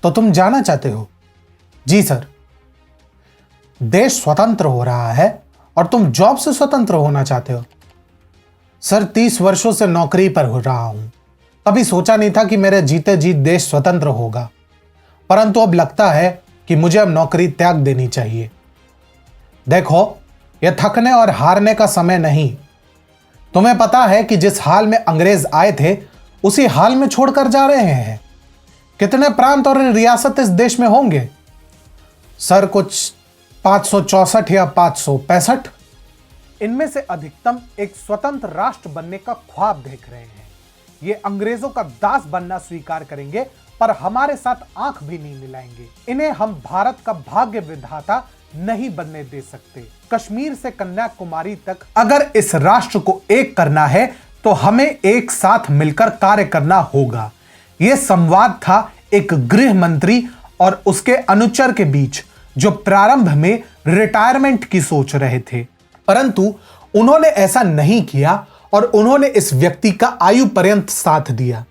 तो तुम जाना चाहते हो? जी सर। देश स्वतंत्र हो रहा है और तुम जॉब से स्वतंत्र होना चाहते हो? सर 30 वर्षों से नौकरी पर हो रहा हूं। कभी सोचा नहीं था कि मेरे जीते जी देश स्वतंत्र होगा, परंतु अब लगता है कि मुझे अब नौकरी त्याग देनी चाहिए। देखो, यह थकने और हारने का समय नहीं। तुम्हें पता है कि जिस हाल में अंग्रेज आए थे उसी हाल में छोड़कर जा रहे हैं। कितने प्रांत और रियासत इस देश में होंगे? सर कुछ 564 या 565। इनमें से अधिकतम एक स्वतंत्र राष्ट्र बनने का ख्वाब देख रहे हैं। ये अंग्रेजों का दास बनना स्वीकार करेंगे पर हमारे साथ आंख भी नहीं मिलाएंगे। इन्हें हम भारत का भाग्य विधाता नहीं बनने दे सकते। कश्मीर से कन्याकुमारी तक अगर इस राष्ट्र को एक करना है तो हमें एक साथ मिलकर कार्य करना होगा। यह संवाद था एक गृह मंत्री और उसके अनुचर के बीच, जो प्रारंभ में रिटायरमेंट की सोच रहे थे, परंतु उन्होंने ऐसा नहीं किया और उन्होंने इस व्यक्ति का आयु पर्यंत साथ दिया।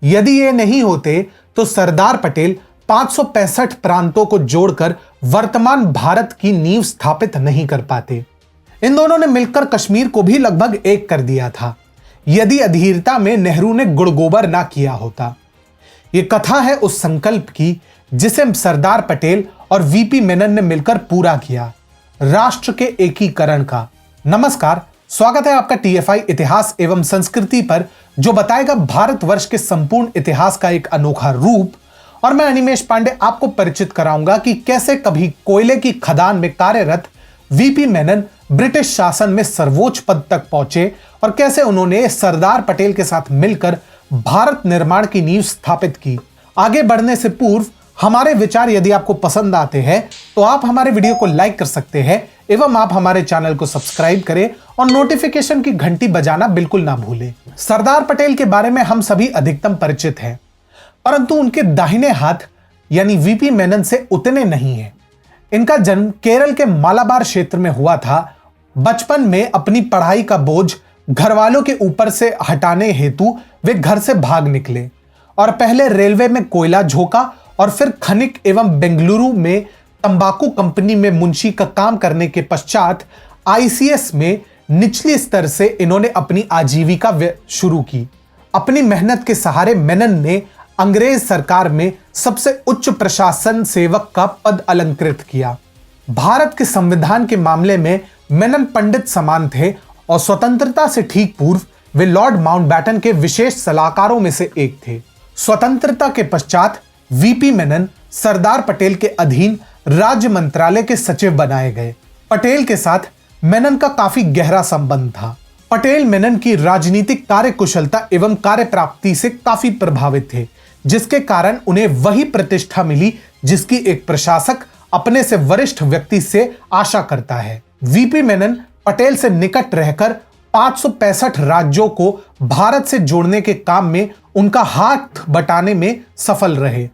यदि ये नहीं होते तो सरदार पटेल 565 प्रांतों को जोड़कर वर्तमान भारत की नींव स्थापित नहीं कर पाते। इन दोनों ने मिलकर कश्मीर को भी लगभग एक कर दिया था, यदि अधीरता में नेहरू ने गुड़गोबर ना किया होता। यह कथा है उस संकल्प की जिसे सरदार पटेल और वीपी मेनन ने मिलकर पूरा किया, राष्ट्र के एकीकरण का। नमस्कार, स्वागत है आपका टीएफआई इतिहास एवं संस्कृति पर, जो बताएगा भारतवर्ष के संपूर्ण इतिहास का एक अनोखा रूप। और मैं अनिमेश पांडे आपको परिचित कराऊंगा कि कैसे कभी कोयले की खदान में कार्यरत वीपी मेनन ब्रिटिश शासन में सर्वोच्च पद तक पहुंचे और कैसे उन्होंने सरदार पटेल के साथ मिलकर भारत निर्माण की नींव स्थापित की। आगे बढ़ने से पूर्व हमारे विचार यदि आपको पसंद आते हैं तो आप हमारे वीडियो को लाइक कर सकते हैं एवं आप हमारे चैनल को सब्सक्राइब करें और नोटिफिकेशन की घंटी बजाना बिल्कुल ना भूलें। सरदार पटेल के बारे में हम सभी अधिकतम परिचित हैं, परंतु उनके दाहिने हाथ यानी वीपी मेनन से उतने नहीं हैं। इनका जन्म केरल के मालाबार क्षेत्र में हुआ था। बचपन में अपनी पढ़ाई का बोझ घर वालों के ऊपर से हटाने हेतु वे घर से भाग निकले और पहले रेलवे में कोयला झोंका और फिर खनिक एवं बेंगलुरु में तंबाकू कंपनी में मुंशी का काम करने के पश्चात आईसीएस में निचली स्तर से इन्होंने अपनी आजीविका शुरू की। अपनी मेहनत के सहारे मेनन ने अंग्रेज सरकार में सबसे उच्च प्रशासन सेवक का पद अलंकृत किया। भारत के संविधान के मामले में मेनन पंडित समान थे और स्वतंत्रता से ठीक पूर्व वे लॉर्ड माउंटबेटन के विशेष सलाहकारों में से एक थे। स्वतंत्रता के पश्चात वीपी मेनन सरदार पटेल के अधीन राज्य मंत्रालय के सचिव बनाए गए। पटेल के साथ मेनन का काफी गहरा संबंध था। पटेल मेनन की राजनीतिक कार्यकुशलता एवं कार्य प्राप्ति से काफी प्रभावित थे, जिसके कारण उन्हें वही प्रतिष्ठा मिली जिसकी एक प्रशासक अपने से वरिष्ठ व्यक्ति से आशा करता है। वीपी मेनन पटेल से निकट रहकर 565 राज्यों को भारत से जोड़ने के काम में उनका हाथ बटाने में सफल रहे।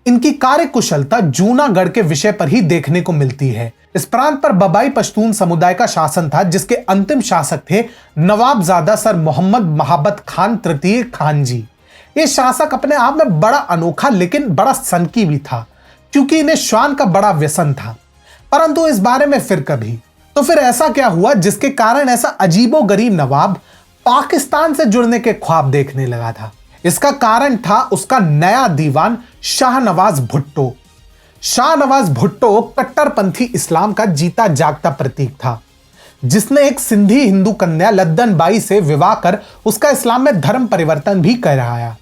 इनकी कार्यकुशलता जूनागढ़ के विषय पर ही देखने को मिलती है। इस प्रांत पर बबाई पश्तून समुदाय का शासन था, जिसके अंतिम शासक थे नवाबजादा सर मोहम्मद महाबत खान तृतीय खान जी। ये शासक अपने आप में बड़ा अनोखा लेकिन बड़ा सनकी भी था, क्योंकि इन्हें श्वान का बड़ा व्यसन था, परंतु इस बारे में फिर कभी। तो फिर ऐसा क्या हुआ जिसके कारण ऐसा अजीबोगरीब नवाब पाकिस्तान से जुड़ने के ख्वाब देखने लगा था? इसका कारण था उसका नया दीवान शाहनवाज भुट्टो। शाहनवाज भुट्टो कट्टरपंथी इस्लाम का जीता जागता प्रतीक था, जिसने एक सिंधी हिंदू कन्या लद्दन बाई से विवाह कर उसका इस्लाम में धर्म परिवर्तन भी कराया।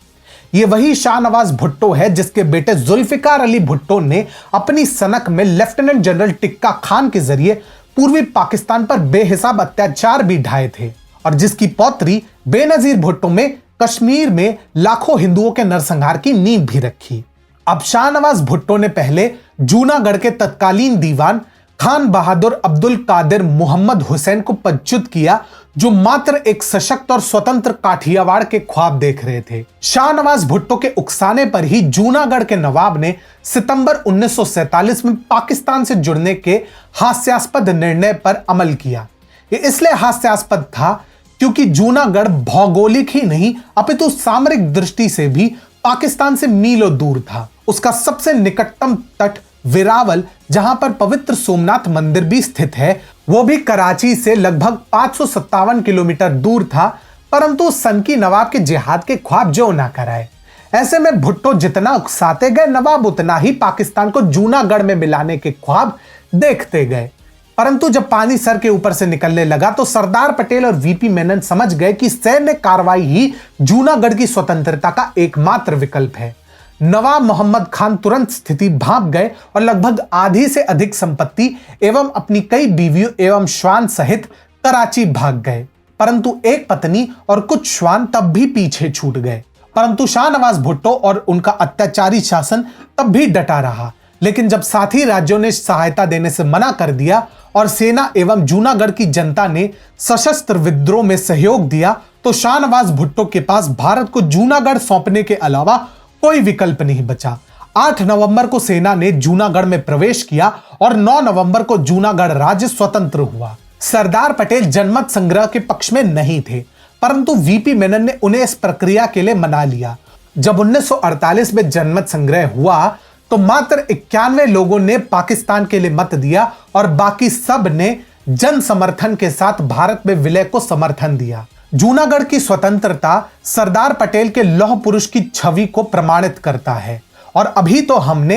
यह वही शाहनवाज भुट्टो है जिसके बेटे जुल्फिकार अली भुट्टो ने अपनी सनक में लेफ्टिनेंट जनरल टिक्का खान के जरिए पूर्वी पाकिस्तान पर बेहिसाब अत्याचार भी ढाए थे और जिसकी पौत्री बेनजीर भुट्टो में कश्मीर में लाखों हिंदुओं के नरसंहार की नींव भी रखी। अब शाहनवाज भुट्टो ने पहले जूनागढ़ के तत्कालीन दीवान खान बहादुर अब्दुल कादिर मोहम्मद हुसैन को पदच्युत किया, जो मात्र एक सशक्त और स्वतंत्र काठियावाड़ के ख्वाब देख रहे थे। शाहनवाज भुट्टो के उकसाने पर ही जूनागढ़ के नवाब ने सितंबर 1947 में पाकिस्तान से जुड़ने के हास्यास्पद निर्णय पर अमल किया। ये इसलिए हास्यास्पद था क्योंकि जूनागढ़ भौगोलिक ही नहीं अपितु सामरिक दृष्टि से भी पाकिस्तान से मीलों दूर था। उसका सबसे निकटतम तट वेरावल, जहां पर पवित्र सोमनाथ मंदिर भी स्थित है, वो भी कराची से लगभग 557 किलोमीटर दूर था। परंतु सनकी नवाब के जिहाद के ख्वाब जो ना कराए। ऐसे में भुट्टो जितना उकसाते गए, नवाब उतना ही पाकिस्तान को जूनागढ़ में मिलाने के ख्वाब देखते गए। परंतु जब पानी सर के ऊपर से निकलने लगा तो सरदार पटेल और वीपी मेनन समझ गए कि सैन्य कार्रवाई ही जूनागढ़ की स्वतंत्रता का एकमात्र विकल्प है। नवाब मोहम्मद खान तुरंत स्थिति भांप गए और लगभग आधी से अधिक संपत्ति एवं अपनी कई बीवियों एवं श्वान सहित कराची भाग गए। परंतु एक पत्नी और कुछ श्वान तब भी पीछे छूट गए। परंतु शाहनवाज भुट्टो और उनका अत्याचारी शासन तब भी डटा रहा। लेकिन जब साथी राज्यों ने सहायता देने से मना कर दिया और सेना एवं जूनागढ़ की जनता ने सशस्त्र विद्रोह में सहयोग दिया, तो शाहनवाज भुट्टो के पास भारत को जूनागढ़ सौंपने के अलावा कोई विकल्प नहीं बचा। 8 नवंबर को सेना ने जूनागढ़ में प्रवेश किया और 9 नवंबर को जूनागढ़ राज्य स्वतंत्र हुआ। सरदार पटेल जनमत संग्रह के पक्ष में नहीं थे, परंतु वीपी मेनन ने उन्हें इस प्रक्रिया के लिए मना लिया। जब 1948 में जनमत संग्रह हुआ तो मात्र 91 लोगों ने पाकिस्तान के लिए मत दिया और बाकी सब ने जन समर्थन के साथ भारत में विलय को समर्थन दिया। जूनागढ़ की स्वतंत्रता सरदार पटेल के लौह पुरुष की छवि को प्रमाणित करता है। और अभी तो हमने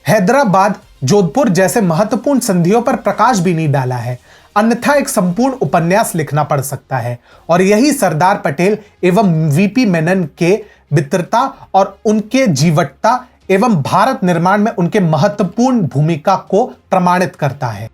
हैदराबाद, जोधपुर जैसे महत्वपूर्ण संधियों पर प्रकाश भी नहीं डाला है, अन्यथा एक संपूर्ण उपन्यास लिखना पड़ सकता है। और यही सरदार पटेल एवं वीपी मेनन के मित्रता और उनके जीवटता एवं भारत निर्माण में उनके महत्वपूर्ण भूमिका को प्रमाणित करता है।